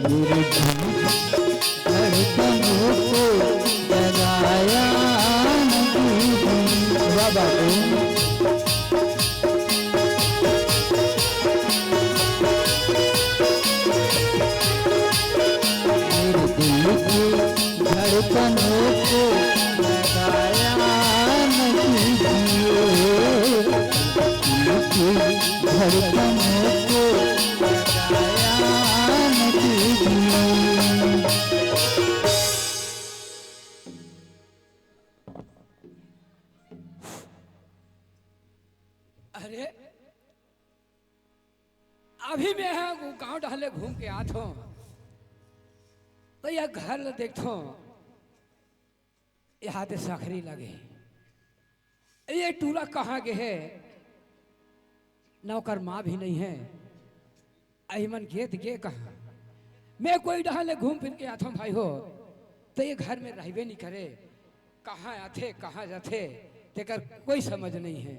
मेरे धड़कनों को जगाया नहीं बाबा मेरे दिल की धड़कनों को जगाया नहीं धड़कनों को जगाया नहीं। अरे अभी मैं गांव ढाले घूम के आत हूँ तो यह घर देखो यहाँ ते साखरी लगे ये टूला कहाँ के है नौकर माँ भी नहीं है अहिमन गेत गे कहाँ मैं कोई ढाले घूम फिर के आता हूँ भाई हो तो ये घर में रहबे नहीं करे कहाँ आते कहाँ जाते तेकर कोई समझ नहीं है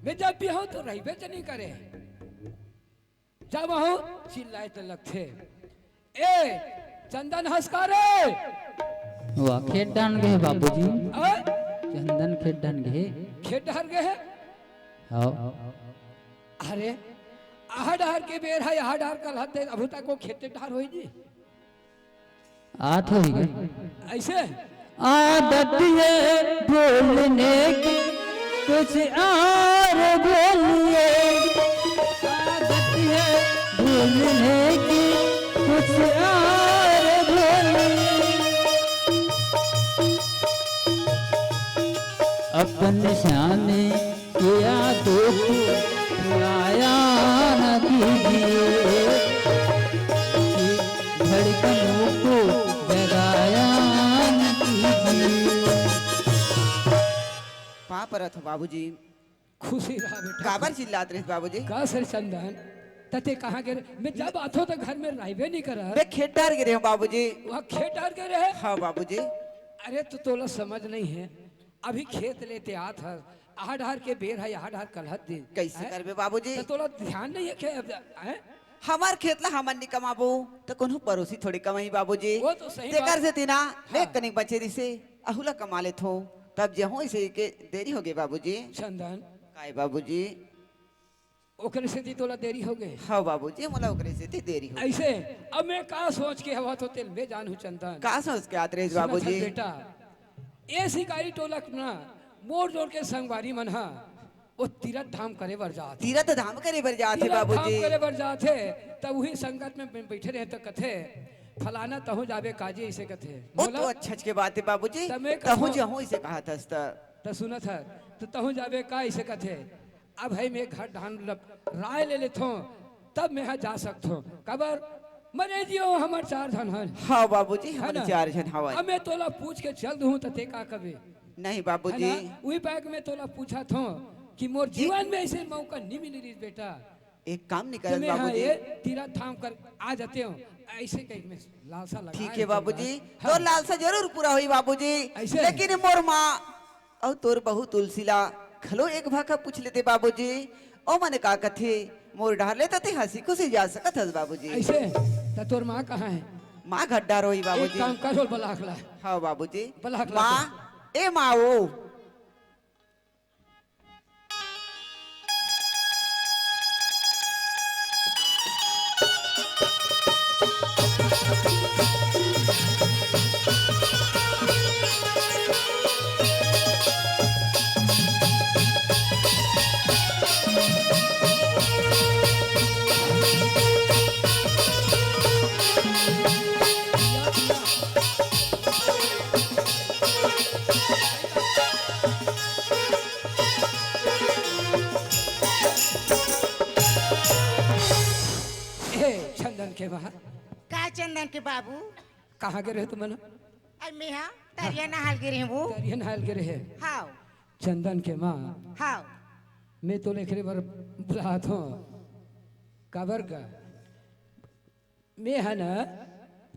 मैं जब भी हूँ तो रहबे तो नहीं करे जब हूँ चिल्लाए तो लगते ए चंदन हंसकारे वाह खेत डान गए बाबूजी ओए चंदन खेत डान गए खेत डहर गए है हाँ अरे आहा डहर के बेर है आहा डहर कल हते अभी तक वो खेते डहर होई जी आठ हो गए ऐसे आदत है बोलने की कुछ और बोलिए आदत है बोलने की कुछ और बोलिए अपने शाने किया तो बुलाया न कीजिए धड़कनों को जगाया न कीजिए। वहाँ पर था बाबूजी खुशी रहा बेटा काबर चिल्लात रहे बाबूजी का सर चंदन तते कहाँ गे मैं जब आथो तो घर में रहबे नहीं कर मैं खेत डार गिरे हूँ बाबूजी वहाँ खेत डहर के रहे हाँ बाबूजी अरे तो तोला समझ नहीं है अभी खेत लेते आत है आहा डहर के बेर है आहा डहर कलहत दिन कैसे करबे बाबूजी तो तोला ध्यान नहीं है हैं? हमार खेत ला हमन नहीं कमाबो तो कोनो पड़ोसी थोड़ी कमाई बाबूजी वो तो सही तेकर बात। से तीना ले हाँ। कनिक बचेरी से अहुला कमा ले थो तब जहो इसे के देरी हो गई बाबूजी चंदन काय बाबूजी ओकरे से दी तोला देरी हो गई हाँ बाबूजी मोला ओकरे से देरी हो ऐसे अब मैं का सोच के हवा तो तेल में जानू चंदन का सोच के आत रहे सुनत बाबूजी हस बेटा ए शिकारी टोलक ना मोड़ जोड़ के संगवारी मन हा वो तीरथ धाम करे बर जात तीरथ धाम करे बर जाते तीरथ धाम बाबूजी करे बर जाते तब वही संगत में बैठे रहे तो कथे फलाना तहु जाबे काजी ऐसे कथे वो तो अच्छा के बात है बाबूजी तब मैं कहूँ कहूँ- जहो इसे कहा था तो सुनत है तो तहु जाबे का ऐसे कथे अब है मैं घर धान राय ले लेथो तब मैं यहाँ जा सकथो कबर मरे जियो हमार चार धन है हाँ बाबूजी है हमारे ना? चार जन हवा अब मैं तोला पूछ के चल दूँ तो ते का कबे नहीं है बाबूजी ना? वही बैग में तोला पूछा था कि मोर जीवन में ऐसे मौका नहीं मिली रही बेटा एक काम नहीं तो कर मैं हाँ बाबूजी ये तीरथ थाम कर आ जाते हो ऐसे कहीं में लालसा लगा ठीक है बाबूजी हाँ। तो लालसा जरूर पूरा हुई बाबूजी ऐसे? लेकिन मोर माँ और तोर बहू तुलसीला खलो एक भाका पूछ लेते बाबूजी ओ मने का कथे मोर डार लेते थे हंसी खुशी जा सकत हस बाबूजी ऐसे तो तोर माँ कहाँ है माँ घड्डा रोई एक बाबूजी काम करो बलाखला हाँ बाबूजी बलाक ला माँ ए माँ वो चंदन के वहाँ का चंदन के बाबू कहाँ गे रहे तुम आई मैं हाँ तरिया नहाल गिरे हैं वो तरियन हाल गे रहे हाउ चंदन के माँ हाउ मैं तो लेखरे बर बुला था काबर का मैं है ना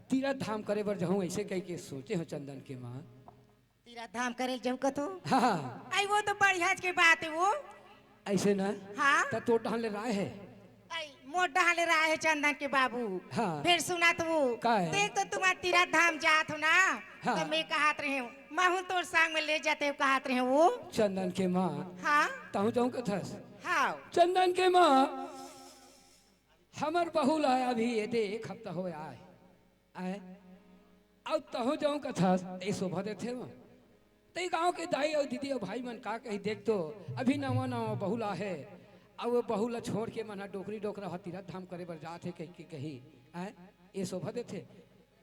तीरथ धाम करे बर जाऊँ ऐसे कह के सोचे हो चंदन के माँ तीरथ धाम करे जाऊ कतो हाँ हाँ आई वो तो बढ़िया के बात है वो ऐसे ना हाँ तो टहले राय है आई मोट डाले रहा है चंदन के बाबू। हाँ। फिर सुना तो वो का है? देख तो तुम्हारा तीरथ धाम जात हो ना। हाँ। तो मैं कहत रही हूँ महू तोर संग में ले जाते हो कहत रही हूँ वो। चंदन के माँ हाँ ताहू जाऊं कथस हाँ चंदन के माँ हमर बहुल है अभी ये दे एक हफ्ता हो आए अब तहो जाऊं कथस ये शोभा देते हो ते गांव के दाई और दीदी और भाई मन का कही देख तो अभी नवा नवा बहुला है अब वो बहुला छोड़ के मना डोकरी डोकरा तीरथ धाम करे बर जात है कही आए ये शोभा देते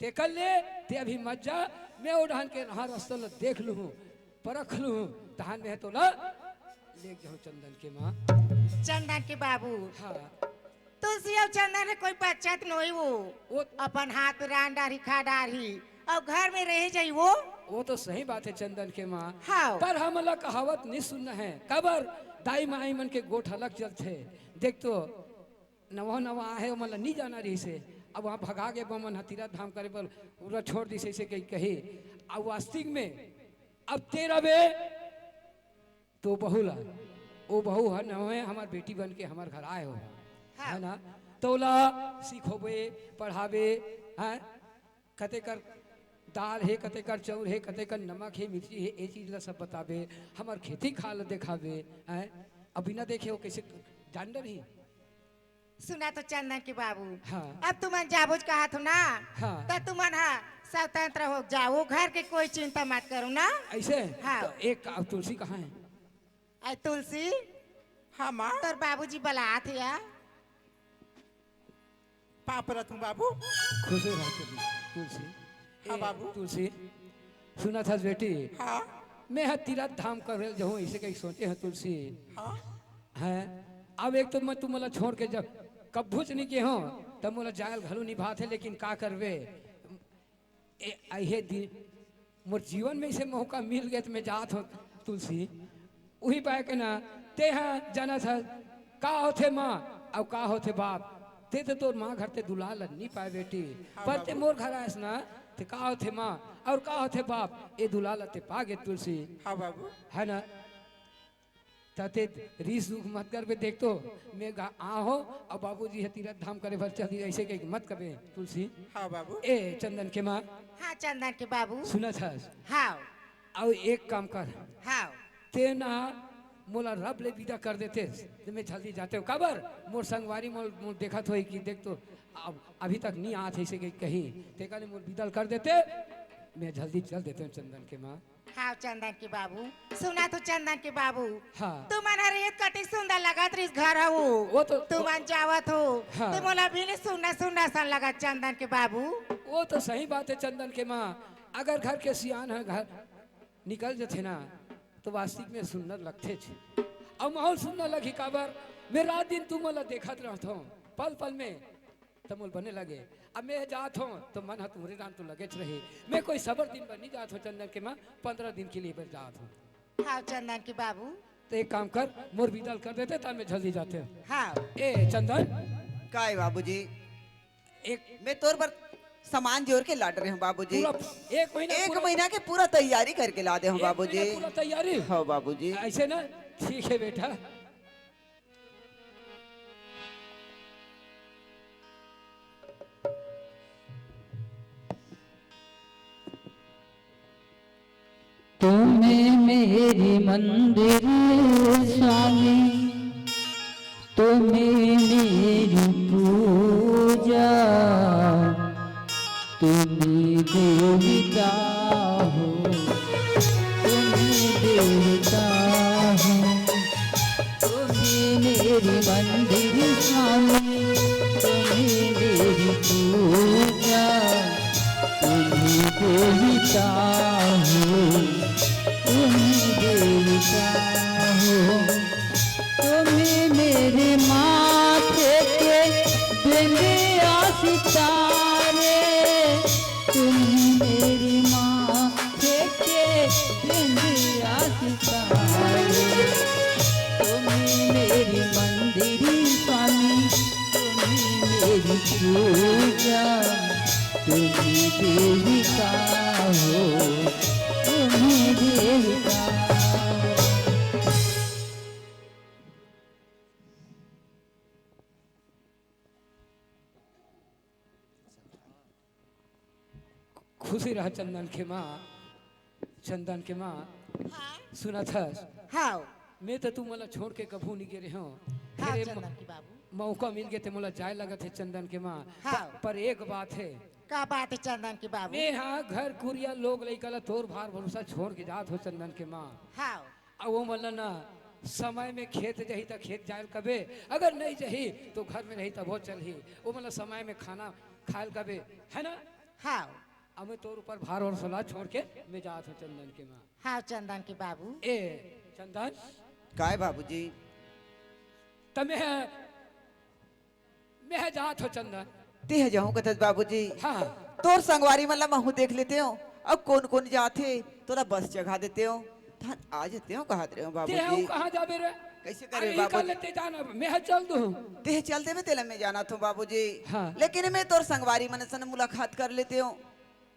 ते कर ले ते अभी मत जा मैं उड़ान के नहा रास्ता ल देख लू परख लू तहान में है तो ला ले जाऊं चंदन के माँ चंदन के बाबू हाँ तुलसी और चंदन है कोई बच्चत नहीं वो वो अपन हाथ में रान डारी खा डारी और घर में रह जाई वो तो सही बात है चंदन के माँ हाँ। पर हम अलग कहावत नहीं सुनना है कबर दाई माई मन के गोठ अलग चलते देख तो नवा नवा है मतलब नहीं जाना रही से अब वहाँ भगा के बमन तीरथ धाम करे पर पूरा छोड़ दी से कही अब वास्तविक में अब तेरा बे तो बहुला वो बहू है न है हमार बेटी बन के हमार घर आए हो है ना तोला सीखोबे पढ़ावे हैं कते कर दाल है कते कर चाउर है कते कर नमक है मिर्ची है ये चीज ला सब बतावे हमार खेती खाल दिखावे हैं अब बिना देखे हो कैसे जान रही सुना तो चंदन के बाबू हाँ। अब तुमन जाबूज कहा तो ना हाँ। तो तुमन हाँ स्वतंत्र हो जाओ घर के कोई चिंता मत करो ना। ऐसे हाँ। तो एक अब तुलसी कहाँ है आई तुलसी हाँ माँ तोर बाबूजी बलात है या पापरत हूँ बाबू। खुश रहा तुलसी हाँ बाबू। तुलसी सुना था बेटी हाँ मैं है तीरथ धाम कर जाऊँ ऐसे कहीं सोचे हैं तुलसी हाँ है अब एक तो मैं तुम मला छोड़ के जब कब्बूच नहीं के हो तब मोला जायल घलो निभात है लेकिन का करवे मोर जीवन में इसे मौका मिल गया तो मैं जात हो तुलसी वही पाए के ना ते हाँ जाना था का होते माँ अब का होते बाप ते तो तोर माँ घर ते दुलाल नहीं पाए बेटी पर ते मोर घर आयस ना ते का होते माँ और का होते बाप ये दुलाल ते पा गे तुलसी हाँ बाबू। है ना ताते रीस दुख मत कर बे देख तो मैं हो और बाबूजी है तीरथ धाम करे भर चल ऐसे के मत करे तुलसी हाँ बाबू। ए चंदन के माँ हाँ चंदन के बाबू सुना था हाँ और एक काम कर हाँ ते ना मोला रब ले विदा कर देते तो मैं जल्दी जाते हो कबर मोर संगवारी मोर देखा तो कि देख तो अब अभी तक नहीं आते ऐसे कहीं ते कहले मोर विदा कर देते मैं जल्दी चल देते हूँ चंदन के माँ हाँ चंदन के बाबू सुना तो चंदन के बाबू हाँ। तुम्हारा रेत कटी सुंदर लगत रही घर हो वो तो तुमन जावत हो हाँ। तो मोला भी नहीं सुनना सुनना सन लगा चंदन के बाबू। वो तो सही बात है चंदन के माँ अगर घर के सियान है घर निकल जाते ना तो वास्तविक में सुंदर लगते थे और माहौल सुंदर लगी काबर मैं रात दिन तुम मला देखत रहता हूँ पल पल में तमुल बने लगे अब मैं जात हूँ तो मन है तुम्हारे नाम तो लगे रहे मैं कोई सबर दिन पर नहीं जात हूँ चंदन के माँ 15 दिन के लिए पर जात हूँ हाँ चंदन के बाबू तो एक काम कर मोर विदल कर देते तब मैं जल्दी जाते हूँ हाँ ए चंदन का है बाबूजी एक मैं तोर पर सामान जोड़ के लाड रहे हूँ बाबूजी। पूरा एक महीना के पूरा तैयारी करके ला दे हूँ बाबूजी। पूरा तैयारी हाँ बाबूजी। ऐसे ना ठीक है बेटा तुम्हें मेरी मंदिर स्वामी तुम्हें मेरी पूजा तुम्हें देवता हो तुम्हें देवता हो तुम्हें मेरी मंदिर स्वामी तुम्हें मेरी पूजा तुम्हें देवता हो देवता हो तुम्हें मेरे माथे के बिंदिया सितारे तुम्हें मेरी माथे के बिंदिया सितारे तुम्हें मेरी मंदिर स्वामी तुम्हें मेरी पूजा तुम्हें देविका हो तुम्हें देविका खुशी रह चंदन के माँ, चंदन के माँ हाँ सुना थस हाँ मैं तो तू मला छोड़ के कभू नहीं गिरे हो हाँ फिर चंदन की बाबू मौका मिल गए थे मला जाए लगा थे चंदन के माँ हाँ। पर एक बात है का बात है चंदन की बाबू मैं हाँ घर कुरिया लोग लइकला तोर भार भरोसा छोड़ के जात हो चंदन के माँ हाँ अब वो मतलब ना समय में खेत जही तो खेत जायल कबे अगर नहीं जही तो घर में रही तब वो चल ही वो मतलब समय में खाना खायल कबे है ना हाँ अब मैं तोर ऊपर भार और सलाह छोड़ के मैं जात हूँ चंदन के माँ हाँ चंदन की बाबू ए चंदन काय बाबूजी तमे मैं जात हो चंदन ते जाऊं कथत बाबूजी हाँ तोर संगवारी मतलब महू देख लेते हो अब कौन कौन जाते तोरा बस जगा देते हो धान आ जाते हो कहा रहे हो ते बाबूजी हूँ कहाँ जाबे रे कैसे अरे करे ई कर बाबूजी लेते जाना मैं चल दूँ ते चल देवे तेला में जाना था बाबूजी हाँ। लेकिन मैं तोर संगवारी मन सन मुलाकात कर लेते हो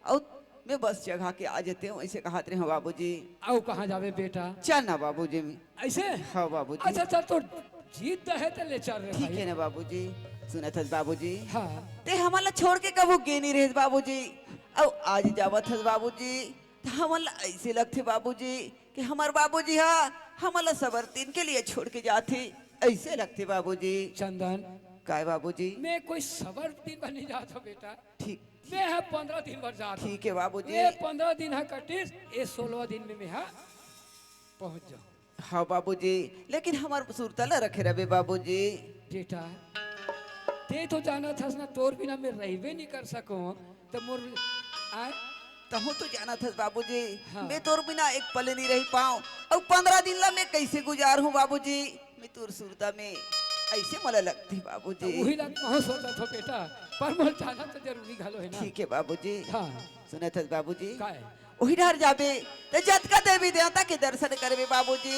और मैं बस जगह के आ जाते हूँ ऐसे कहा रहे हो बाबूजी आओ कहाँ जाबे बेटा चल ना बाबूजी में ऐसे हाँ बाबूजी अच्छा चल तो जीत है तो ले चल रे ठीक भाई है ना बाबूजी सुना था बाबूजी हाँ ते हमारा छोड़ के कबू गे नहीं रहे बाबूजी अब आज जावत है बाबूजी तो हमारा ऐसे लगते बाबूजी कि हमारे बाबूजी हाँ हमारा सबर दिन के लिए छोड़ के जाते ऐसे लगते बाबूजी चंदन काय बाबूजी मैं कोई सबर दिन भर नहीं जाता बेटा ठीक मैं है 15 दिन भर जाता ठीक है बाबूजी ये 15 दिन है कटिस ये 16 दिन में मैं है पहुंच जाऊं हाँ बाबूजी लेकिन हमारे सुरतल रखे रहे बाबूजी बेटा ते तो जाना था ना तोर बिना मैं रहबे नहीं कर सकूं तो मोर आए तहु तो जाना था बाबूजी हाँ। मैं तोर बिना एक पल नहीं रह पाऊं और 15 दिन ला मैं कैसे गुजार हूँ बाबूजी मैं तोर सुरता में ऐसे मला लगती बाबूजी वही लग बहुत सोचा था बेटा पर मोर जाना तो जरूरी घलो है ना ठीक है बाबूजी हाँ सुने थे बाबूजी का है वही डर जाबे तो जतका देवी देवता के दर्शन करबे बाबूजी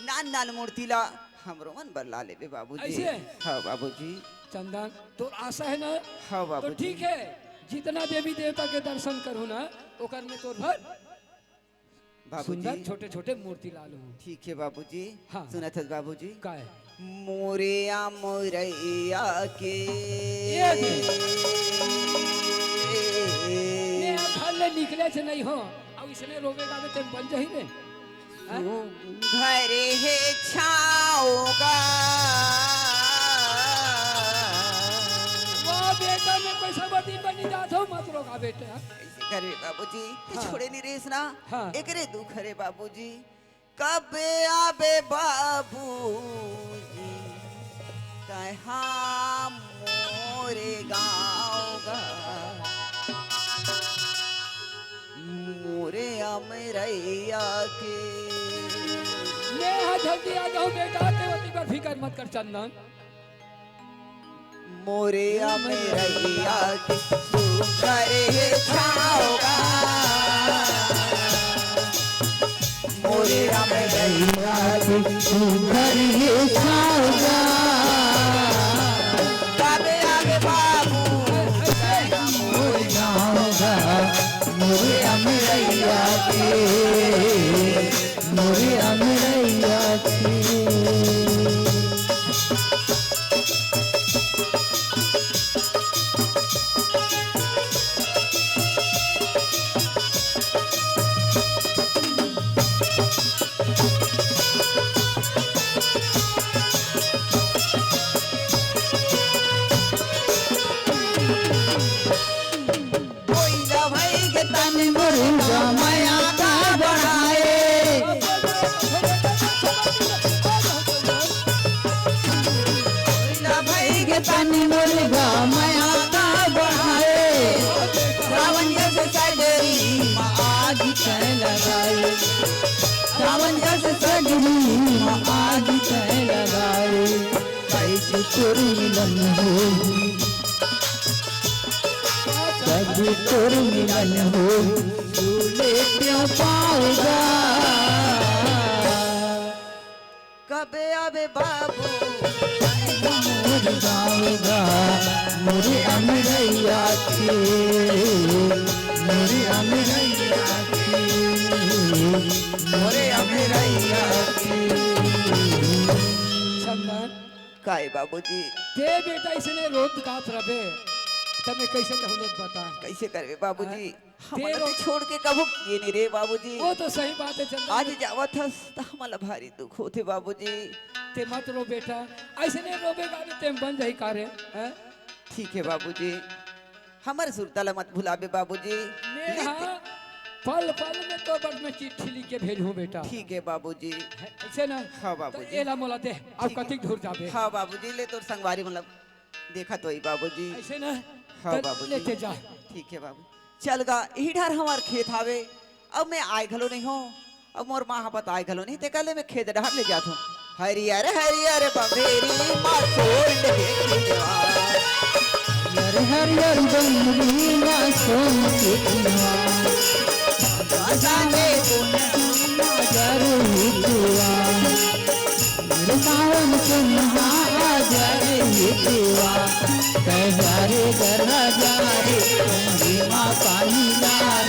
नान नान मूर्ति ला हमरो मन बरला लेबे बाबूजी ऐसे? हाँ बाबूजी चंदन तो आशा है ना हाँ तो बाबूजी ठीक है जितना देवी देवता के दर्शन करूँ ना ओकर में तोर भर सुंदर बाबूजी छोटे छोटे मूर्ति ला लूँ ठीक है बाबूजी हाँ। सुने थे बाबूजी का है मोरिया मोरैया के ये भी। मैं घर ले निकले से नहीं हो अब इसने रोवेगा तो तुम बन जाही रे हाँ? घरे है छाओगा वो बेटा मैं कोई सबर दिन बनी जाता हूँ मत रोका बेटा ऐसे करे बाबूजी हाँ। छोड़े नहीं रेस ना हाँ। एकरे दुख रे बाबूजी कबे आबे बाबूजी कहाँ मोरे गाँव गा मोरे अमरैया के मैं हाँ जल्दी आ जाऊँ बेटा तेवती पर फिकर मत कर चंदन मोरे अमरैया के सुखरे छाओगा मोरे अमरैया के सुखरे छाओगा कबे आगे बाबू मोरे गाँवगा मोरे अमरैया के मोरे अमरैया के मुर्गा माया का बढ़ाए भाई के तन मुर्गा माया का बढ़ाए सावन जैसे सगरी आग तय लगाए सावन जैसे सगरी आग तय लगाए कैसे तोर मिलन होगी जब तोर मिलन हो झूले क्यों पाऊंगा कबे आबे बाबू मोर गाऊंगा मोरे अमरैया के मोरे अमरैया के मोरे अमरैया के चंदन काय बाबूजी ते बेटा इसने रोज गात रहे तमे कैसे कहूँ बता कैसे करबे बाबूजी हमला तेरो के छोड़ के कबू ये नहीं रे बाबूजी। वो तो सही बात है चंदन। आज जावत हस तो हमला भारी दुख होते बाबूजी। ते मत रो बेटा, ऐसे नहीं रोबेगा तो ते बन जाई कारे हैं। ठीक है बाबूजी, हमारे सुरताला मत भुलाबे बाबूजी। मैं हाँ पल पल में तो बट में चिट्ठी लिख के भेजूं बेटा। ठीक है बाबूजी। ऐसे ना हाँ तो बाबूजी। एला मोला दे अब ठीक है। कतिक दूर जाबे। हाँ बाबूजी ले तो संगवारी मतलब देखा तो ही बाबूजी। ऐसे ना हाँ तो बाबूजी। लेते जा। ठीक है बाबू चल गा यही ढार हमार खेत हावे। अब मैं आय घलो नहीं हूँ, अब मोर माँ बत आय घलो नहीं ते कल मैं खेत ढार ले जात हूँ। हरियर हरियर बंदेरी माँ छोड़ ले खेतवा। हर हरियर बंगरी ना सोन के खिलवा जाने ना जरू हितवा मेरे सावन सुनहा जरे हितवा कहजारे गरहा जारे बंगरी माँ पानी लार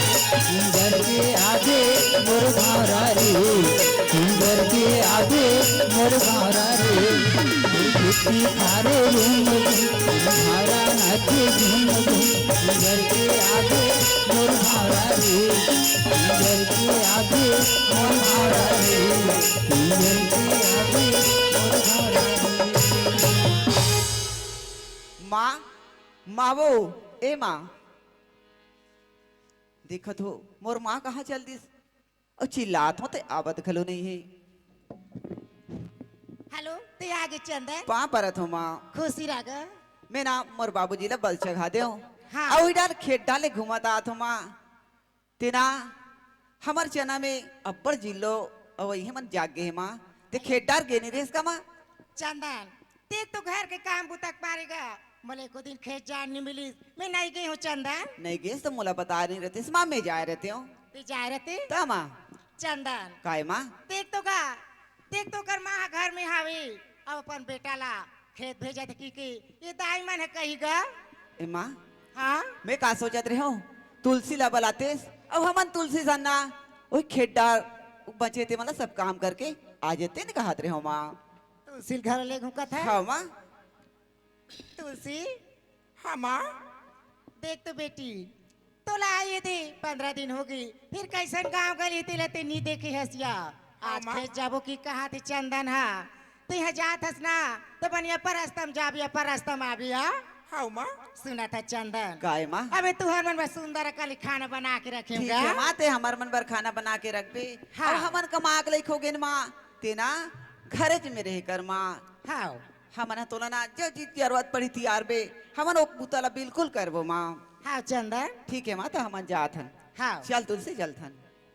सुंदर के आगे मोर भारा रे सुंदर के आगे मोर भारा रे कितनी थारे झूम भारा नाचे झूम सुंदर के आगे मोर भारा रे सुंदर के आगे मोर भारा रे सुंदर के आगे मोर भारा रे। माँ मावो ए माँ देखत हो मोर माँ कहाँ चल दिस और चिल्लात हो ते आवत घलो नहीं है। हेलो ते आगे चंदन पा परत हो माँ खुशी राग मैं ना मोर बाबूजी ला बल चढ़ा दे हाँ। और डाल खेत डाले घुमाता आत हो माँ तेना हमार चना में अब्बड़ जिलो और वही मन जागे है माँ ते खेत डाल गे नहीं रेस का माँ। चंदन ते तो घर के काम बुतक पारेगा मले को दिन खेत जान नहीं मिली मैं नहीं गई हूँ चंदन। नहीं गेस तो मोला बता नहीं रहते माँ में जाए रहते हो ते जा रहे थे ता माँ चंदन काय माँ देख तो कर माँ घर में हावी अब अपन बेटा ला खेत भेजा थे की ये दाई मन है कही गा। ए माँ हाँ मैं का सोचत रहे हूँ तुलसी ला बलाते अब हमन तुलसी सन्ना वही खेत डाल बचे थे मतलब सब काम करके आ जाते न कहा रहे हो माँ। तुलसी घर ले घूका था हाँ माँ तुलसी हाँ माँ देख तो बेटी तो लाए थे 15 दिन हो गई फिर कैसन गांव गली थी लेते नहीं देखी हसिया आज माँ। खेत जाबो की कहा थी चंदन हा तो यहाँ जात हस ना तो बनिया परस्तम जाबिया परस्तम आबिया हाँ माँ सुना था चंदन काय माँ अबे तू हर मन में सुंदर कल खाना बना के ठीक रखेगा है माँ ते हमार मन पर खाना बना के रख बे। हाँ। और हमन कमाक लिखोगे न माँ ते ना घरज में रह कर माँ हाँ हमन तोला ना जो जीत की जरूरत पड़ी थी यार बे हमन ओ पुतला बिल्कुल करबो माँ। हाँ चंदन ठीक है माँ तो हमन जात हन हाँ चल तुलसी चल थन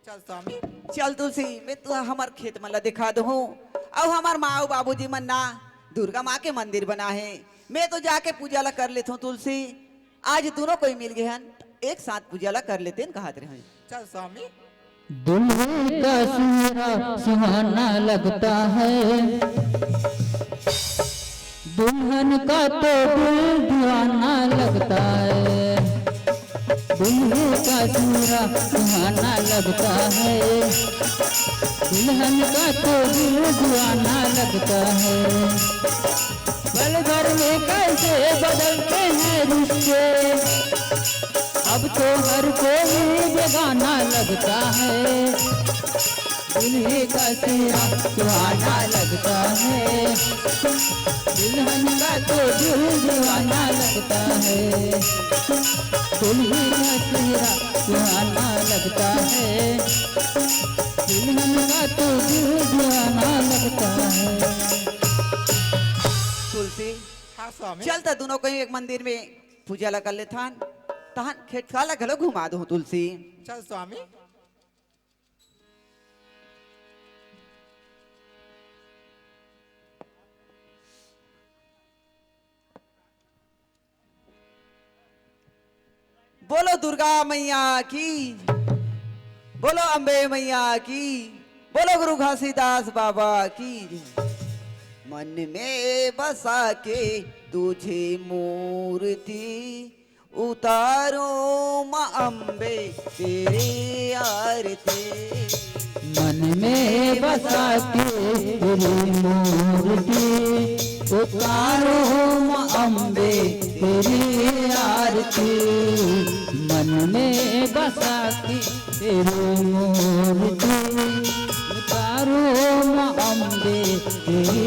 चल स्वामी चल तुलसी मैं तू हमार खेत मन ला दिखा दू अब हमार माँ और बाबूजी मन ना दुर्गा माँ के मंदिर बना है मैं तो जाके पूजा ला कर लेता हूँ तुलसी आज दोनों कोई मिल गए हन एक साथ पूजा ला कर लेते हैं कहा रहे चल स्वामी दुल्हे का सुहाना सुहाना लगता है दुल्हन का तो दिल दीवाना लगता है दुल्हे का सूरा सुहाना लगता है दुल्हन का तो दिल दीवाना लगता है पल भर में कैसे बदलते हैं रिश्ते अब तो हर कोई बेगाना लगता है दुल्हे का चेहरा सुहाना लगता है दुल्हन का तो दिल दीवाना लगता है दुल्हे का चेहरा सुहाना लगता है दुल्हन का तो दिल दीवाना लगता है। तुलसी हाँ स्वामी चलता दोनों कहीं एक मंदिर में पूजा ला कर लेता तहन खेत खाला घलो घुमा दो तुलसी। चल स्वामी बोलो दुर्गा मैया की बोलो अम्बे मैया की बोलो गुरु घासीदास बाबा की मन में बसा के तुझे मूर्ति उतारो माँ अम्बे तेरे आरती मन में बसा के तेरी मूर्ति उतारो माँ अम्बे तेरी आरती, मन में बसा के तेरी मूर्ति। उतारो माँ अम्बे तेरी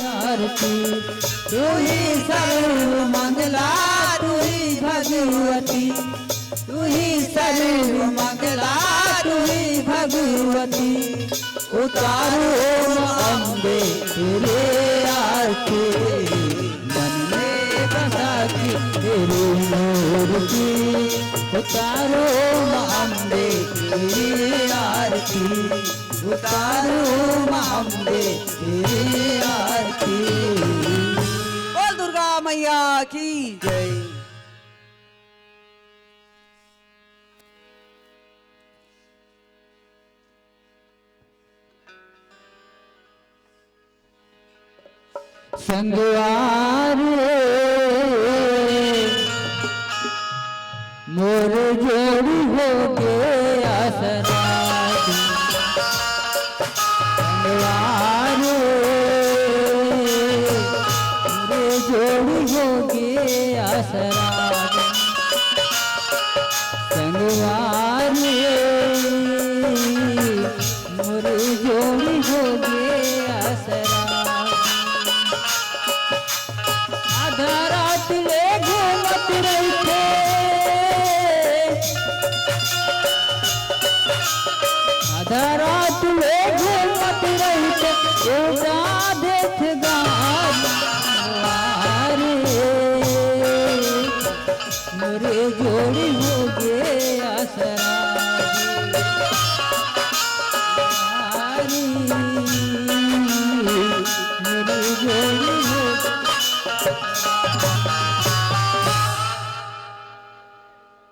आरती, तू ही सर्व मंगला तू ही भगवती, तू ही सर्व मंगला तू ही भगवती। उतारो माँ अम्बे तेरे आरती, मन में बसा के तेरी मूर्ति। उतारो माँ अम्बे तेरी आरती, उतारो माँ अम्बे तेरी आरती। बोल दुर्गा मैया की जय। संगवार मोर जोड़ी हो गया सराज, संगवार मोर जोड़ी हो गया सराज, संगवार मोर जोड़ी हो गया सराज। आधा रात ले घूमत रही थे, आधा रात ले घूमत रही थे, एगा देख गारे मेरे जोड़ी हो गया सरारी, मेरी जोड़ी हो।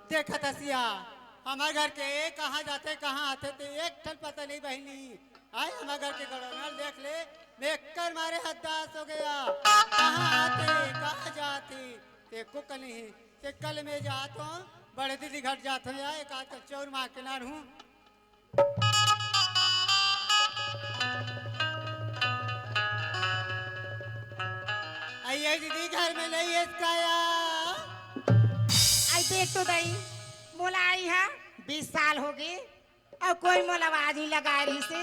देखा तसिया हमारे घर के कहाँ जाते कहाँ आते थे एक ठन पता नहीं बहनी। आए हमारे घर के गड़ोनल देख ले, देख कर मारे हदास हो गया। कहाँ आते कहाँ जाते देखो कल नहीं ते कल में जाता हूँ बड़े दीदी घर जाता हूँ यार एक आध चौर माँ के नार हूँ। आइए दीदी घर में नहीं है इसका यार। आई देख तो दई मोला आई है 20 साल हो गए और कोई मोला आवाज नहीं लगा रही से।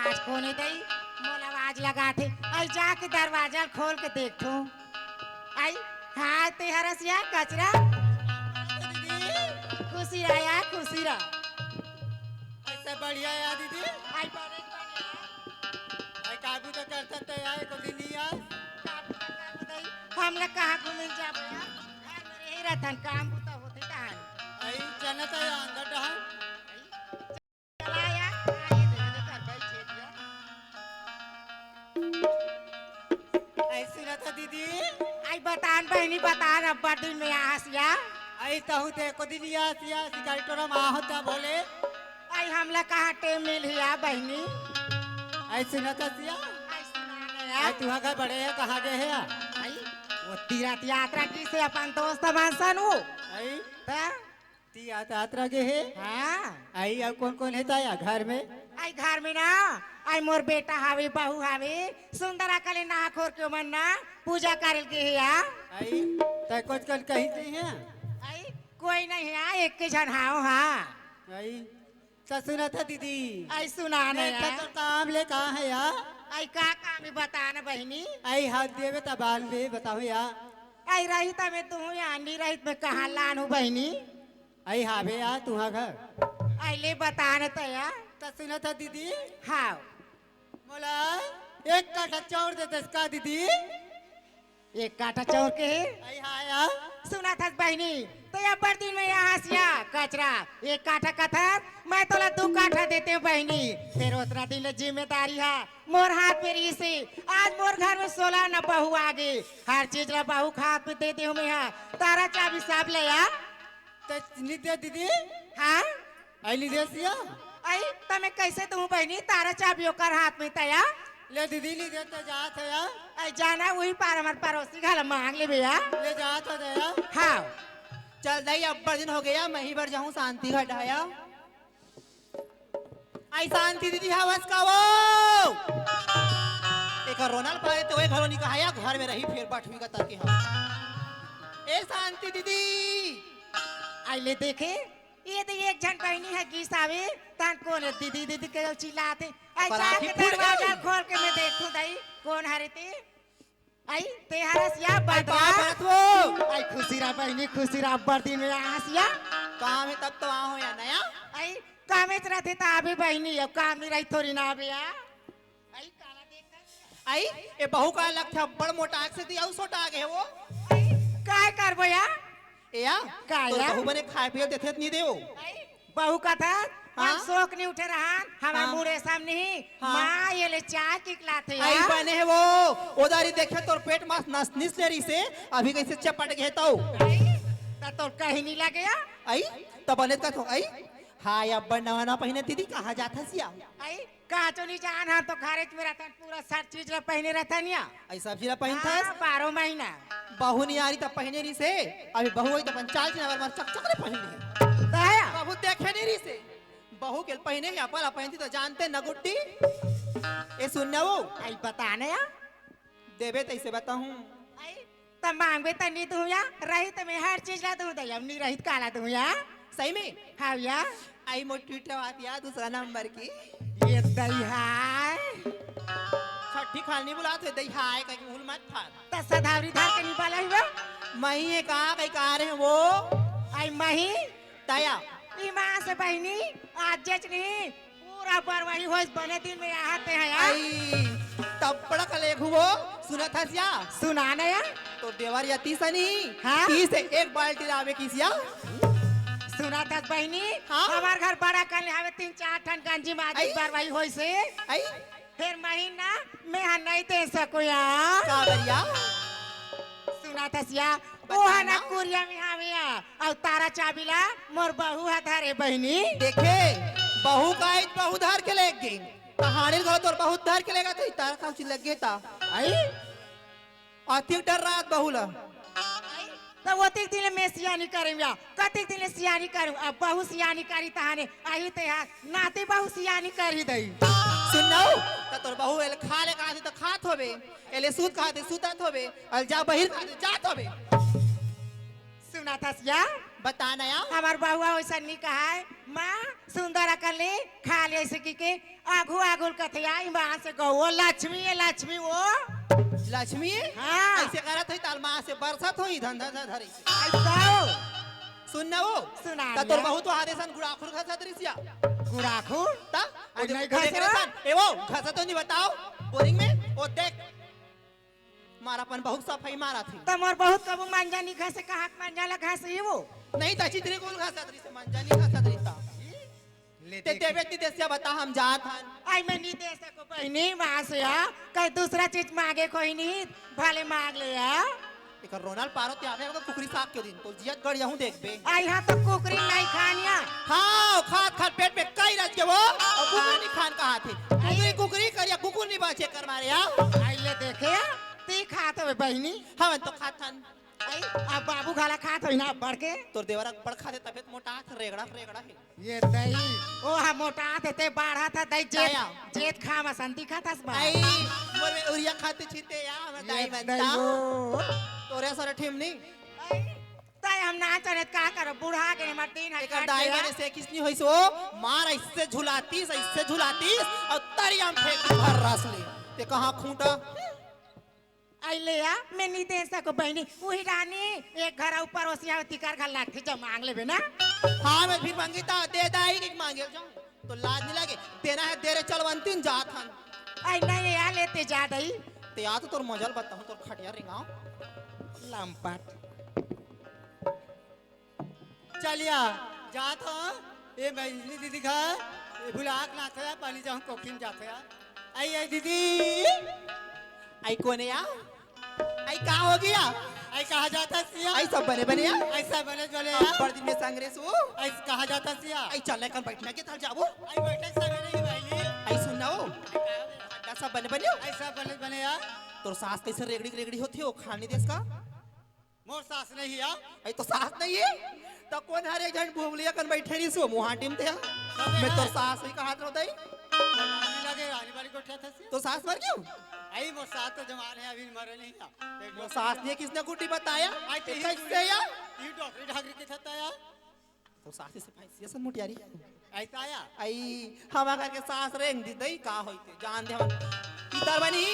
आज कोने दई मोला आवाज लगा थे आई जाके दरवाजा खोल के देखो आई हाँ ते हरसिया कचरा खुशी रहा यार खुशी रहा। ऐसा बढ़िया यार दीदी आई बड़े आई काबू तो कर सकते यार को दिन यार। हम लोग कहाँ घूमे जाब यार घर में रही रहतन काम तो होते कहाँ आई जनता या अंदर डहान चला यार आइए दे कर भाई छेद यार। ऐसी रहता दीदी आई बतान बहनी बतान अब्बा दिन में आसिया आई कहूँ ते को दिन यार सिया शिकारी टोरा माँ होता बोले आई हमला कहाँ टेम मिल हिया बहनी ऐसी रहता सिया आई सुनाने आई यार तू घर बड़े है कहाँ गए है आई वो तीर्थ यात्रा की से अपन दोस्त मानसन हो आई ता ती यात्रा गए है हाँ आई अब कौन कौन है ताया घर में आई घर में ना आई मोर बेटा हावे बहू हावे सुंदरा कले ना खोर के मन ना पूजा करल के हिया आई ते कुछ कल कहीं थे हैं आई कोई नहीं है एक के जन हाओ हाँ आई तो सुना था दीदी आई सुनाने मैं यार तो काम ले कहाँ है यार आई का काम बताना बहनी आई हाथ देवे तबाल में बताओ यार आई रही था मैं तू या नहीं रही मैं कहाँ लान हूँ बहनी आई हावे यार तुम्हारा घर आई ले बताना तो यार तो सुना था दीदी हाँ बोला एक काटा चौर दे इसका दीदी एक काटा चौर के है आई हाँ यार सुना था बहनी तो या पर दिन में यहाँ सिया कचरा एक काठा कथा मैं तोला 2 काठा देते हूँ बहनी फिर उतना दिन ले जिम्मेदारी है मोर हाथ में रही से आज मोर घर में 16 न बहू आ गई हर चीज ला बहू हाथ में देते हूँ मैं यहाँ तारा चाबी साहब ले यार तो नित्य दीदी हाँ आई लीजिए सिया आई तमें कैसे दूँ बहनी तारा चाबी ओकर हाथ में तया ले दीदी लीजिए तो जात है यार आई जाना वही पार हमारे पड़ोसी घर मांग ले भैया ले जात हो दया हाँ चल दई अब दिन हो गया मैं ही बढ़ जाऊं शांति घटाया आई शांति दीदी हवस का वो एक एकर रोनल पारे तो घरों नहीं कहा घर में रही फिर बैठवी का ताकि हम ए शांति दीदी आइले देखे ये तो एक जन बहनी है गीस आवे तान कौन है दीदी दीदी के चिल्लाते आई पराठी जाके फूट गई। दरवाजा खोल के मैं देखूं दई कौन हरे ते आई ते हरसिया बदला वो आई खुशी रा बहनी खुशी रा बर्दी में हसिया काम है तब तो वहां हो या नया आई कामेत रहते ता अभी बहनी अब काम नहीं रही थोड़ी ना अभी आई काला देख आई ए बहू का लग था बड़ मोटा आग से दिया सोटा आगे वो काय करबो या ए या का तो या? बहू बने खाए पिए देते नहीं देओ बहू का था हाँ? हम शौक नहीं उठे रहा हमारे हाँ? मुड़े सामने ही हाँ? माँ ये ले चाय किकलाते आई बने है वो उधारी देखे तोर पेट मास नसनिस ले रही से अभी कैसे चपट गए तो तो कहीं नहीं लगे या आई तब बने का तो आई हाय अब बनवाना पहने दीदी कहाँ जाता सिया आई काचो नहीं जान हाँ तो घरे में रहता पूरा सब चीज ला पहने रहता नहीं आई सब चीज पहन था 12 महीना बहू नहीं आ रही तब पहने रही से अभी बहू आई तो 50 दिन बार चक ले पहने दया बहू देखे नहीं रही से बहू के पहने या पर पहनती तो जानते न गुड्डी ए सुनना वो आई बताने या देवे तैसे बताऊं आई तब मांगबे तो नहीं दूं या रही तो मैं हर चीज ला दूं दया नहीं रही काला दूं या सही में हाँ या आई मोटी टवातिया दूसरा नंबर की ये दही है छठी खानी बुलाते दई हाय कहीं भूल मत था तो सधावरी धार के नहीं वाला हुआ मही है कहाँ कहीं कहा रहे हैं वो आई मही दया माँ से बहनी आज जज नहीं पूरा बरवाही हो बने दिन में आते हैं यार आई तब पड़क ले घुवो सुना था सिया सुनाने या तो देवर या तीस नहीं हाँ? 30 से एक बाल्टी लावे की सिया सुना था बहनी हाँ? हमार घर बड़ा कर हमें 3-4 टन गंजी में आज आई? बरवाही हो से आई फिर महीना मैं हाँ नहीं दे सकूँ यार का करिया सुना था सिया वो बताना। है ना कुरिया में हमें और तारा चाबिला मोर बहू है धारे बहनी देखे बहू का एक बहू धार के ले गई कहानी गो तो बहू धार के लेगा तो तार का चीज लग गया था आई अतिक डर रात बहू ला तो वो तीन दिन में सियानी करूँ या कतिक दिन सियानी करूँ अब बहू सियानी करी तहाने आई ते यार नाते बहू सियानी करी दई सुनना तो तोर बहू एल खा ले कहा तो खात होबे एले सूत कहा तो सूतत होबे अल जा बहिर कहा तो जात होबे सुना था सिया बताना या हमार बहुआ वैसा नहीं कहा है माँ सुंदर कर ले खा ले ऐसे की आगू आगू कथिया वहां से गो वो लक्ष्मी वो लक्ष्मी हाँ। ऐसे करत होई ताल मां से बरसत होई धंधा धरी ऐसा सुनना वो सुना ता तोर बहू तो आदेशन गुड़ाखुर खसत रिसिया गुड़ाखू ता और नहीं घसे घसे? ए वो घसत तो नहीं बताओ बोरिंग में ओ देख मारापन बहुत सफाई मारा थी तो मोर बहुत कबू मांजा नहीं घसे कहा मांजा ला घसे वो नहीं ता चित्रे कोल घसत रिसे मंजा नहीं घसत रिता ते देवे ती देसिया बता हम जात हन आई मैं नहीं दे सको बहनी वहां से आ कहीं दूसरा चीज मांगे कोई नहीं भले मांग ले आ एक रोनाल पारो ते आवे को कुकरी साग के दिन तो जियत गड़ यहूं देख बे आई हाँ तो कुकरी नहीं खानिया हाँ खात खात पेट में कई रच के वो और कुकुर नहीं खान कहा थे कुकरी कुकरी करिया कुकुर नहीं बाचे कर मारे या आई ले देखे ती खात हो बहनी हम तो खात हन आई अब बाबू खाला खात हो ना बढ़ के तोर देवरा बड़ खा दे तबियत मोटा हाथ रेगड़ा रेगड़ा है ये दही ओ हम मोटा देते बाढ़ा था दही दया। जेत खा बसंती खाता बा आई मोर में उरिया खाते छीते या हम दाई बनता तोरे सर ठेम नहीं ताई हम ना चले का कर बूढ़ा के मर दिन है एक दाई बने से किसनी होई सो मार ऐसे झुलाती और तरियाम फेंक भर रस ले ते कहां खूंटा आई ले आ मैं नहीं दे सको बहनी वही रानी एक घर ऊपर ओसिया तिकार खा लाठी जब मांग लेबे ना हाँ मैं फिर मांगीता दे दाई कि मांगे जाऊं तो लाज नहीं लगे देना है तेरे चलवंतीन जात हन आई नहीं यार लेते जा दई ते या तो तोर मजल बताऊं तोर खटिया रिंगाओ लंपट चलिया जात हो ये बिजली दीदी का भुलाक ना था पानी जाऊं कोकिन जाते हैं आई आई दीदी आई कोने या आई का हो गया आई कहा जाता सिया आई सब बने बने या ऐसा बने चले बड़ दिन में संग्रेस हो आई कहा जाता सिया आई चलने कर बैठने के थल जाबो आई बैठे सवेरे ही भाई आई सुनना हो अड्डा सब बने बने हो ऐसा बने बने यार तोर सास कैसे रेगड़ी होती हो खाने देश का मोर सास नहीं यार आई तो सास नहीं है तो कौन हर एक जन भूमलिया कन बैठे नहीं सो मुहाटिम ते मैं तोर सास ही कहा तो दई लगे रानी वाली कोठा था तो सास मर क्यों? आई वो साथ तो जवान है अभी मरे नहीं है वो सास ने किसने गुड्डी बताया? आई तो कैसे या? ये डॉक्टरी ढाकरी के था या तो सास से फैसिया सन मुटियारी ऐसा आया आई हवा करके सास रेंग दी दई का होइते जान दे हम पितर बनी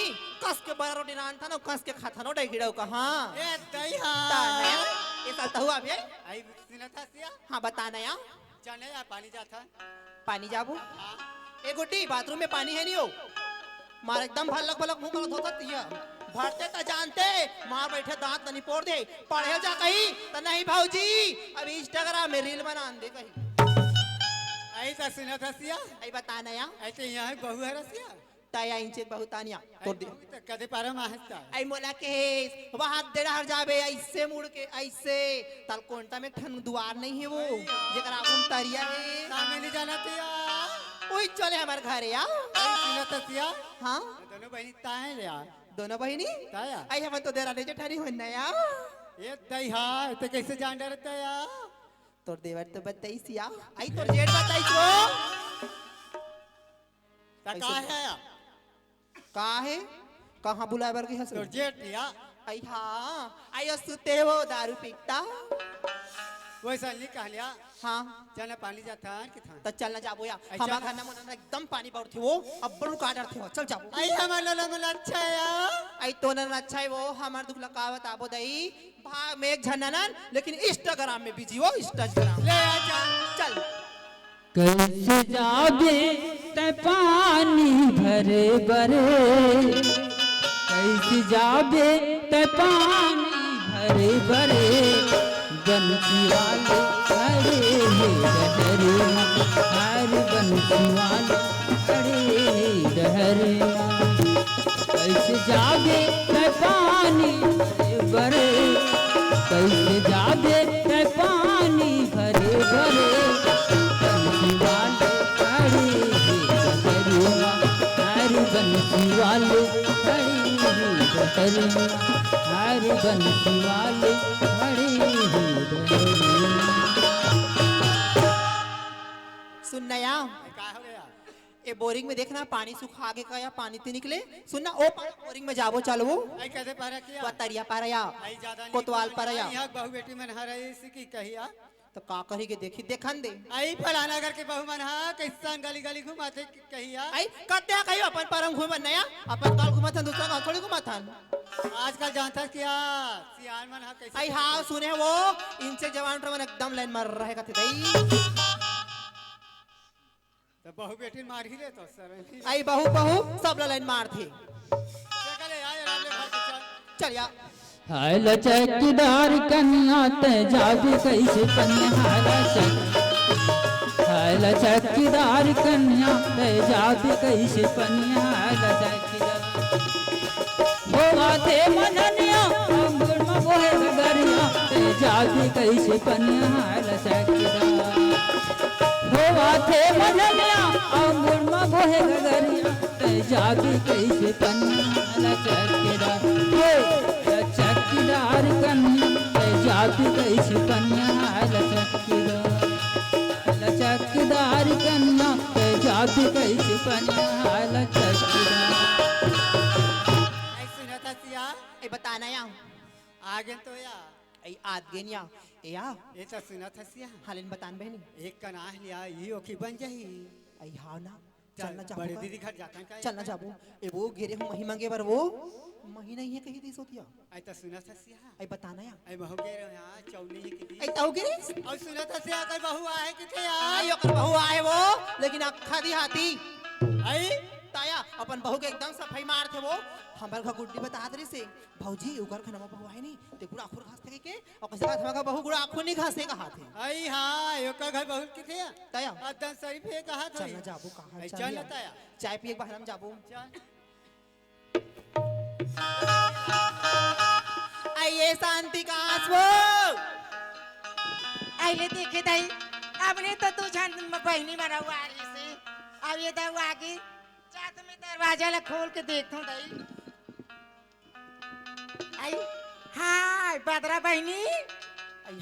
कस के बड़ा रोटी नान था ना कस के खाता नो डेगिड़ो कहां ए दया ताना ये साल तो हुआ भी आई सिना था सिया हां बताना या जाने या पानी जाता पानी जाबू ए गुड्डी बाथरूम में पानी है नहीं हो मार एकदम भलक भलक मुंह गलत होता तिया भरते त जानते मार बैठे दांत नहीं पोड़ दे पढ़े जा कहीं त नहीं भाऊजी अभी इंस्टाग्राम में रील बना दे कहीं ऐसा सिना था सिया आई बताना या ऐसे यहाँ बहु है रसिया ताया इंचे बहुतानिया तोड़ दे कदे पारा माहता आई मोला के वहां देड़ा हर जाबे ऐसे मुड़ के ऐसे तल कोंटा में ठन दुआर नहीं है वो जेकरा गुम तरिया है सामने नहीं जाना तिया ओई चले हमार घर या आई सिना था सिया हां दोनों बहनी ताए ले यार दोनों बहिनी ताया आई हम तो देरा ले जेठानी होना या ये दया तो कैसे जान डरता या तोर देवर तो बताई सिया आई तोर जेठ बताई को तका है का है कहां बुलाए बर के हस तो जेठ या आई हां आई सुते हो दारू पीता वैसा नहीं कह लिया हां जाना पानी जाता है कि था तो चलना जाबो या अच्छा। हमार घर ना एकदम पानी पड़ थे वो अब बड़ू काडर थे हो चल जाबो आई हमार लोला मला अच्छा या आई तो न अच्छा है वो हमार दुख लकावत आबो दई भा में एक झननन लेकिन इंस्टाग्राम में बिजी वो इंस्टाग्राम ले आजा चल कैसे जाबे ते पानी भरे बरे कैसे जाबे ते पानी भरे बरे बंसी वाले अरे डहरे हर बंसी वाले अरे डहरे कैसे जाबे ते पानी भरे बरे कैसे जाबे ते पानी भरे बरे बंसी वाले अरे डहरे हर बंसी वाले अरे डहरे हर बंसी वाले सुन नया का हो गया ए बोरिंग में देखना पानी सुखा के का या पानी ते निकले सुनना ओ बोरिंग में जाबो चलवो आई कैसे पारा किया पतरिया पारया आई ज्यादा नहीं कोतवाल पारया यहाँ बहु बेटी मन हर इसी की कहिया तो का करी के देखी देखन दे आई फलाना घर के बहु मन हा कैसा गली गली घुमाते कहिया आई कत्या कहियो अपन परम घुम नया अपन काल घुमथन दूसरा काल थोड़ी घुमथन आजकल जानता क्या सियान मन हा कैसे आई हाँ सुने वो इनसे जवान टमन एकदम लाइन मार रहे का थे दई तो बहु बेटी मार ही ले तो सर आई बहू सब लाइन मार थे चले आए रामले घर के चल चल या हाय लचकदार कन्या ते जाबे कैसे पन्हारा चक हाय लचकदार कन्या ते जाबे कैसे पन्हारा लचकदार होवा थे मननिया अंगुर में बोहे गरिया ते जाबे कैसे पन्हारा लचकदार होवा थे मननिया अंगुर में बोहे गरिया ते जाबे कैसे पन्हारा लचकदार लचकदार कन्या जाति कैसे कन्या लचकदार कन्या जाति कैसे कन्या लचकदार ऐसे न था सिया ए बताना या आगे तो या आई आद गेन या ये तो सुना था सिया हालिन बतान बहनी एक का नाह लिया ये ओकी बन जाही आई हाँ ना चलना चल बड़े जाबो दीदी घर जाता है चलना जाबो ए वो गिरे हम मही मांगे बर वो मही नहीं है कहीं दिस होतिया आई तो सुना था सिया आई बताना या आई बहू के यहाँ चौनी ही की आई ताऊ गिरे और सुना था सिया कोई बहू आए कि थे आई यार ओकर बहू आए वो लेकिन अखा दी हाथी आई ताया अपन बहू के एकदम सफाई मार थे वो हमार घर गुड्डी बता दरी से भौजी उगर खनमा बहू है नहीं ते गुड़ा आखुर घास थे के और कैसे का हमारा बहू गुड़ा आखुर नहीं घासे कहा थे आई हाँ यो का घर बहू की थे ताया अदन शरीफ है कहा था चलना जाबो कहां आई चल चल ताया चाय पिए के बाहर हम जाबो चल आइए शांति का आंसू आइले देखे दाई अपने तो तू जान बहनी मरा हुआ है से अब ये दाऊ आगे जा तुम्हें दरवाजा ला खोल के देखता हूँ दाई आई हाय बदरा बहनी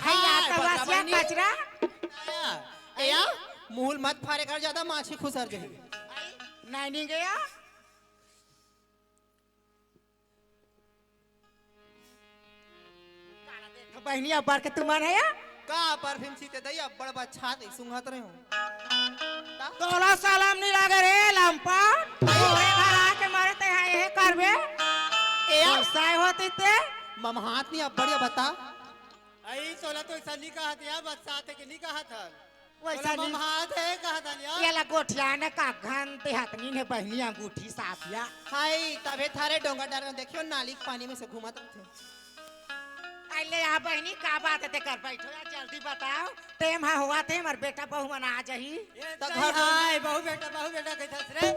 हाय आता वासिया कचरा या मुंह मत फारे कर ज्यादा माछी खुसर जाए नहीं गया बहनी अब बार के तुमन है या का परफ्यूम सीते दई अब बड़ अच्छा दई सुंघत रहे हो तोला सलाम नहीं लागे रे लंपा तोरे घर आके मारे ते है ये करबे ए साय होती ते मम हाथ नहीं अब बढ़िया बता आई सोला तो ऐसा नहीं कहा था बरसात के नहीं कहा था वैसा सोला नहीं मम हाथ है कहा था यार ये ला गोठिया ने का घन ते हाथनी ने बहनी अंगूठी साफिया हाय तबे थारे डोंगा डार देखियो नाली के पानी में से घुमत थे अले आ बहनी का बात है ते कर बैठो या जल्दी बताओ टेम हा हुआ थे हमर बेटा बहू मना आ जही तो घर हाय बहु बेटा कहता रे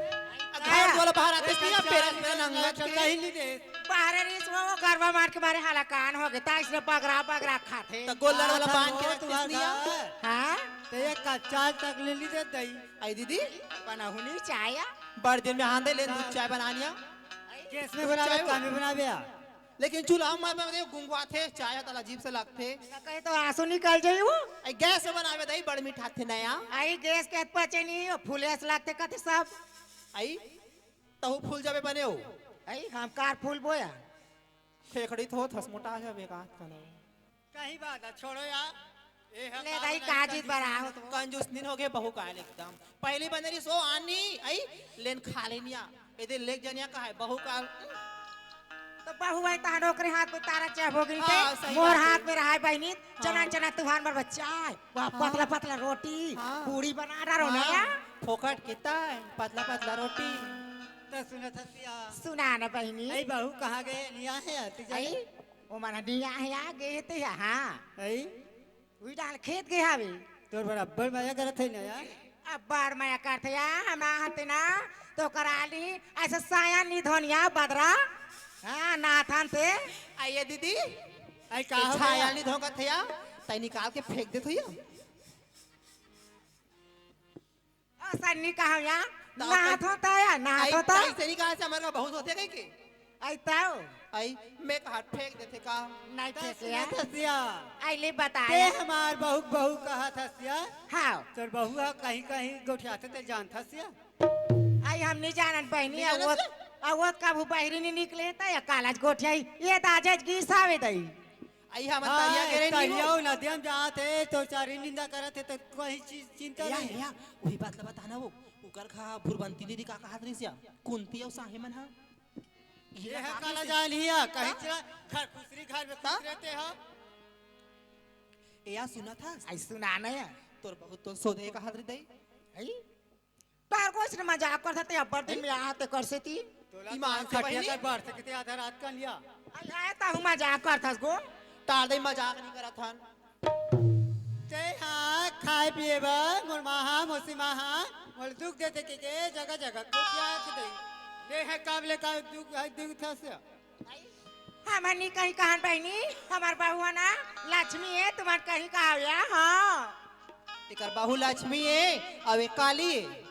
घर वाला बाहर आते नहीं पेरा पेरा नंगा चलता ही नहीं दे बाहर रिस वो गरबा मार के मारे हलाकान हो गए ताइस ने बगरा खाते तो गोल्लर वाला बांध के तुम्हारा रखते नहीं हां तो ये कच्चा तक ले ली दे दई आई दीदी बनाहुनी चाया बड़ दिन में हांदे ले दूध चाय बनानिया गैस में बनावे काम में बनावे आ लेकिन चूल्हा में दे गुंगवा थे चाय तला अजीब से लगते कहे तो आंसू निकल जाई वो आई गैस में बनावे दई बड़ मीठा थे नया आई गैस के पचे नहीं फूलेस लगते कते सब आई तहु फूल जावे बने हो आई हम कार फूल बोया खेखड़ी तो थस मोटा जावे का कनो कहीं बात है छोड़ो यार ले दाई काजित बरा हो तो कंजूस दिन हो गए बहु कायल एकदम पहली बनेरी सो आनी आई लेन खा लेनिया इधर लेक जनिया का है बहु का तो बहू है ता नौकरी हाथ में तारा चाह भोगरी हाँ, पे सही मोर बात है। हाथ में रहा बहनी चना चना तुहार मर बच्चा पतला पतला रोटी हाँ। पूरी बना डारो ना या फोकट कितना है पतला पतला रोटी तो सुना था सिया सुना ना बहनी आई बहू कहाँ गए निया है आती आई जाए ओ माना दिया है आ गए ते हां आई उई डाल खेत गए हावे तोर बराबर मजा करत है ना यार अब बार माया करते या हम आते ना तो कराली ऐसा साया नी धोनिया बदरा हां नाथन से आइए दीदी आई का हो छाया गया? नहीं धोखा थे या तई निकाल के फेंक दे थोया सन्नी कहा या तो नाथ होता है नाथ आई होता तई से निकाल से हमारे का बहुत होते गई के आई ताओ आई मैं का हाथ फेंक देते का नहीं तो फेंके सुना या था सिया आई ले ते बताया हमार बहू बहू कहा था सिया हाँ तोर बहू कहीं कहीं गोठियाते ते जान था सिया आई हम नहीं जानत बहनी नहीं जानत अवत अवत कबू बहरी नहीं निकले ता या कालाज गोठिया ये ताजज गीसावे दई आई हम तरिया गिरे नहीं कहियो हो नदियम जहाँ थे तो चारी निंदा करत थे तो कोई चीज चिंता या नहीं या वही बात ला बताना वो उकर खा भुरबंती दीदी का कहा रही सिया कुंती और साहे मन हा ये है काला जान हिया कहीं चला घर खुसरी घर में खुश रहते हो या सुना था आई सुना नहीं तोर बहुत तो सोधे का हाथ दई आई तार कुछ न मजाक करते थे अब दिन में आते कर से थी तोला ईमान से खटिया बहिनी? कर बाढ़ सकते आधा रात का लिया आई आया ता हूं मजाक करथस गो तार दई मजाक नहीं करत हन ते हाँ खाए पिए बा मोर माहा मोसी माहा मोर दुख देते के जगह जगह को क्या के दई ये है काबले का दुख है दुख था से हमनी कहीं कहन बहनी हमार बहुआ ना लक्ष्मी है तुम्हार कहीं कहा या हाँ इकर बाहु लक्ष्मी है अब एक काली है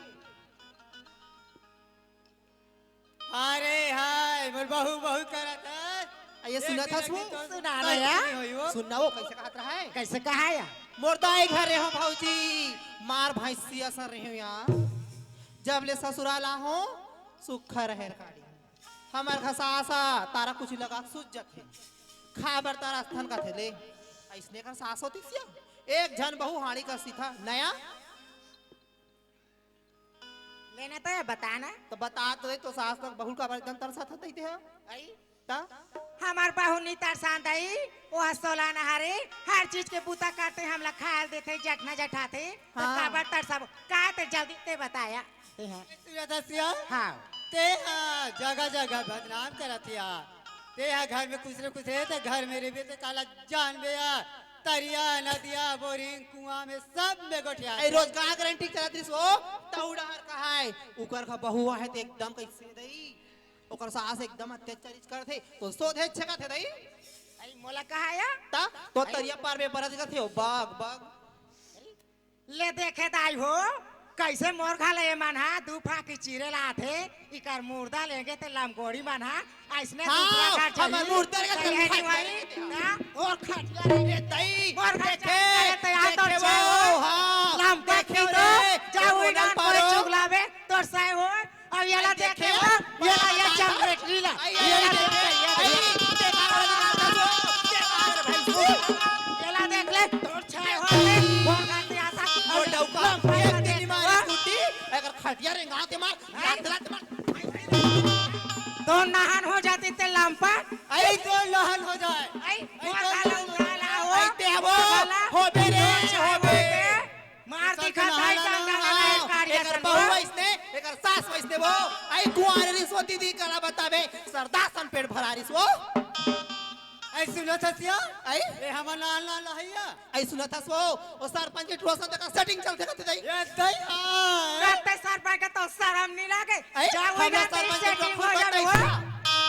अरे हाय मोर बहू बहू करत है ये सुना था सु सुना रहा है सुनना वो कैसे कहत रहा है कैसे कहा या मोरदाई घर रहे हो भाऊजी मार भैंसी असर रहे हो यहाँ जब ले ससुराला हो सुख रहे गाड़ी हमार घसासा तारा कुछ लगा सूझ जाते खा बर तारा स्थन का थे ले ऐसने का सास होती सिया एक जन बहु हाड़ी का सीखा नया लेना तो है बताना तो बता तो सास तक बहु का एकदम तरसा था थे आई ता हमार बाहु नी तरसान दई वो सोला नहारे हर चीज के बूता करते हमला खाल देते जटना जठाते तो हाँ। काबर तरसाब का ते जल्दी ते बताया ते है सुना सिया हाँ ते हाँ जगह जगह बदनाम करत या ते हाँ घर में कुछ न कुछ रहे ते घर में रहे ते काला जान बे या तरिया नदिया बोरिंग कुआं में सब में गोठिया ए रोजगार गारंटी चला दिस वो तौड़ार कहा है उकर का बहुआ है तो एकदम कैसे दई ओकर सास एकदम अत्याचारित करथे तो सोधे छका थे दई आई मोला कहा या ता तो तरिया पार में बरस गथे बाग बाग ले देखे दाई हो कैसे मोर घाले मनहा दू फाकी चिरे लाथे इकर मुर्दा लेंगे ते लमगोड़ी मनहा ऐसने हाँ, दूसरा का चाहिए हमार मुर्दा लेके सही है खाई निवाई, खाई ना? और खटिया रे दई मोर घर देखे चले तो यहाँ तो देखे छे वो हो। हां लम देखे देखी रे तो जाऊ कोई इनान पारो कोई चुगलावे तो सही हो एला देख ले तोर छाय हो ले वो गाते आता और डौका एक दिन मारी टूटी अगर खटिया रेंगा ते मार लात मार तो नहान हो जाती ते लंपा आई तो लहन हो जाए आई वो गाला उड़ाला हो आई ते हो बेरे हो बे मार दिखा भाई का कार्य एकर बहु इसने एकर सास इसने वो आई कुआरे रिसो दीदी कला बतावे सरदासन पेट भरारिस वो आई सुनो थसिया आई ए हमर नाल नाल हइया आई सुनता सो ओ सरपंच के ट्रोसन तक सेटिंग चलते रहते जाई ये दई आ करते सर पर के तो शर्म नहीं लागे आई जा वो हमरा जाते सरपंच सेटिंग को हो जावे पैसा हो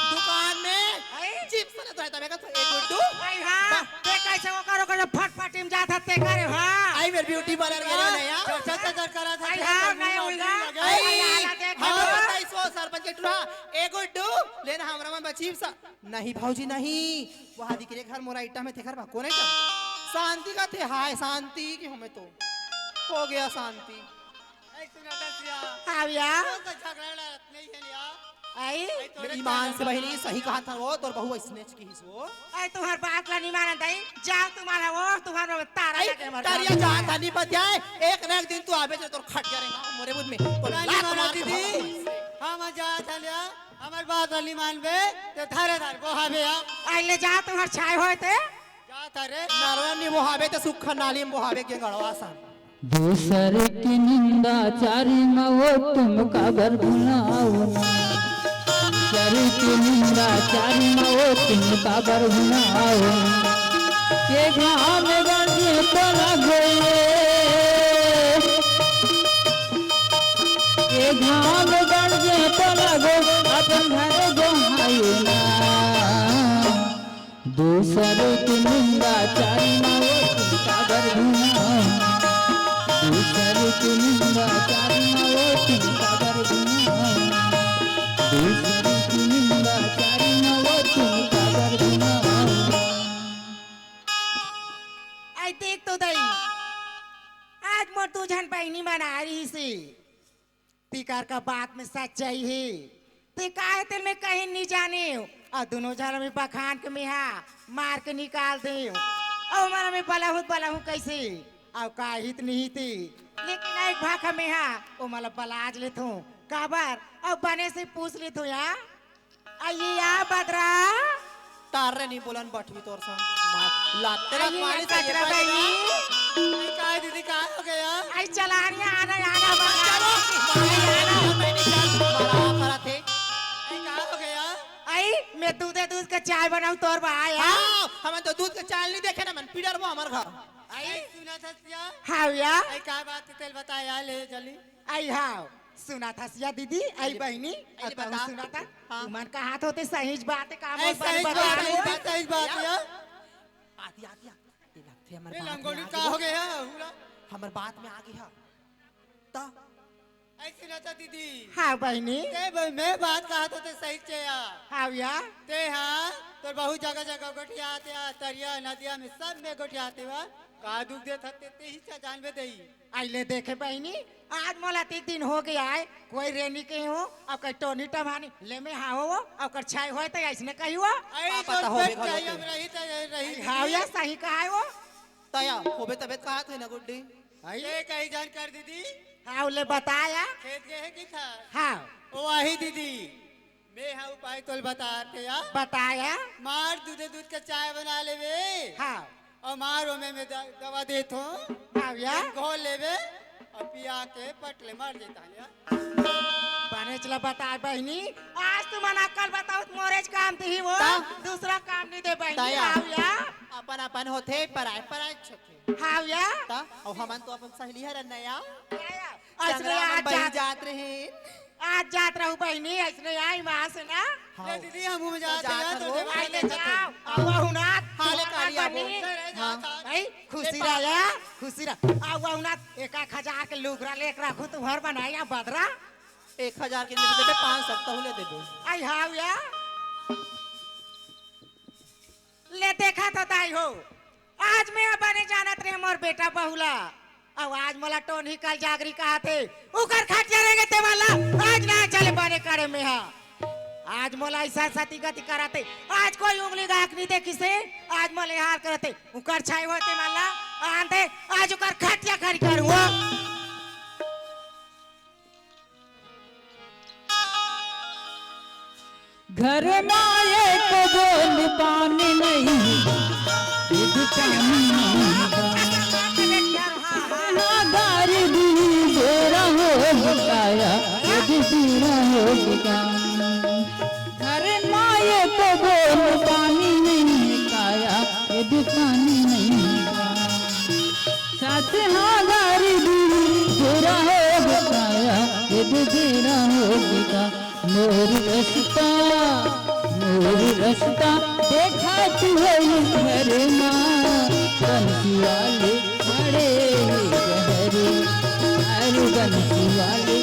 दुकान में आई चिप्स ने तो रहता मेगा तो एक गुड्डू आई हां ते कैसे वो करो फटफटी में जाता ते करे हां आई मेरे ब्यूटी पार्लर गेले ना यार चर्चा चर्चा करा था आई हां नहीं उल्गा आई आला देख हम बताई सो सरपंच के टुरा एक गुड्डू लेना हमरा में चिप्स नहीं भाऊजी नहीं वहां दिखरे घर मोरा इटा में थे घर बा कोने का शांति का थे हाय शांति कि हमें तो हो गया शांति आई सुनो थसिया हां यार कौन सा झगड़ा लड़त नहीं है लिया आई मेरी ईमान से बहनी सही कहा था वो तोर बहू स्नेच की हिस वो आई तुम्हार बात ला नहीं मानत दई जाओ तुम्हारा वो तुम्हारा तारा लगे मर तारिया जहां था नहीं बजाए एक ना एक दिन तू आबे तोर खट जाएगा मोरे बुद में तो रानी लात माना मार के दीदी हम जा था लिया हमर बात वाली मानबे ते थारे थार बोहाबे आ आई ले जा तुम्हार छाय होते जा थारे नरवा नि मोहाबे तो सुख नाली में मोहाबे के गड़वा सा दूसर की निंदा चारी न हो तुम काबर भुनाओ ना दूसर की निंदा चारी न हो तुम काबर भुनाओ के घाम गड़े तो लगे के घाम गड़े तो लगो अपन घर गोहायो ना दूसर की निंदा चारी न हो तुम काबर भुनाओ दूसर की निंदा चारी न हो तुम काबर भुनाओ दूसर की निंदा चारी न हो तुम काबर भुनाओ आई देख तो दई आज मोर तुझन बहनी बना रही सी तिकार का बात में सच्चाई है ते काहे तेल में कहीं नहीं जाने और दोनों जन में बखान के मिहा मार के निकाल दे और हमारा में बला हूँ कैसे और काहित नहीं थी लेकिन एक भाखा में हा ओ मला बलाज ले थू काबर और बने से पूछ ले थू यार आइए यार बदरा तारे नहीं बोलन बटवी तोर सा लात तेरा आइए पानी यार कचरा बहनी आई का दीदी का हो गया आई चलानिया आना करा थे आई का हो गया आई मैं दूध का चाय बनाऊं तोर बा यार हां हमें तो दूध के चाल नहीं देखे ना मन पीडर वो हमार घर आई सुना थसिया हाँ यार आई का बात तेल बताया ले जल्दी आई हाँ सुना था सिया दीदी आई बहनी आइए अब बता। सुना था हाँ। तुमन का हाथ होते सही बात है काम आई सही बात सही बात है आती आती ये लगते हमारे ये बात लंगोटी में का आ हो गया गया हुरा हमारे बात में आ गया ता आई सुना था दीदी हाँ बहनी ते भाई मैं बात कहा तो ते सही चया हाँ यार ते हाँ तो बहुत जगह जगह गोठिया आते आ तरिया नदिया में सब में गोठिया आते हुआ का दुख दे थते ते ही चा जानबे देई आई ले देखे बहनी आज मोला 3 दिन हो गया है कोई रेनी के हो और कोई टोनी टमानी ले में हाँ हो और कर छाई हो तो ऐसने कही हो आई पता तो होबे पेट घर चाहिए होते। हम रही तो रही हाँ यार सही कहा है वो तया होबे तबीयत कहा थे ना गुड्डी ये कहीं जान कर दीदी हाँ ले बताया खेत गए है कि था हाँ ओ आही दीदी मैं हाँ उपाय तोल बताते या बताया मार दूध का चाय बना लेवे हाँ और मारो में दवा देत हो हाँ यार घोल लेवे और पिया के पटले मार देता है बने चला बता बहनी आज तुम अक्कल बताओ मोरेज काम थी वो दूसरा काम नहीं दे बहनी ताया। हाँ यार अपन अपन होते पराय पराय छथे हाँ यार ता और हमन तो अपन सहेली है नया ऐसने आज जात रहे आज जात रहू बहनी ऐसने आई वहाँ से ना ले दीदी हम मुंह में जाते हैं तो जाकर वो आई ले जाओ आओ ना हाले कालिया वो। भाई खुशी रहा खुशी रहा आओ ना 1,000 के लुगरा लेकर रखू तू घर बनाया बदरा 1000 के नहीं देबे 500 तो ले देबे आई हाँ यार ले देखा तो ताई हो आज मैं बने जानत रहे मोर बेटा बहुला अब आज मला टोनी कल जागरी कहा थे उकर खटिया रहेंगे ते वाला आज ना चले बने करे में हा आज मोला ऐसा सती गति कराते आज कोई उंगली गायक नहीं देखी से आज मोले हार करते उकर छाई होते माला आंते आज उकर खटिया खड़ी करूंगा घर में एक बोल पानी नहीं दूध पानी नहीं गार दी बेरा हो गया यदि पूरा हो गया घर में एक बोल पानी नहीं काया यदि पानी नहीं साथ हाँ गार दी बेरा हो गया यदि बेरा हो गया मोर रास्ता देखा तू है घर माँ बंसी वाले बड़े गहरे बंसी वाले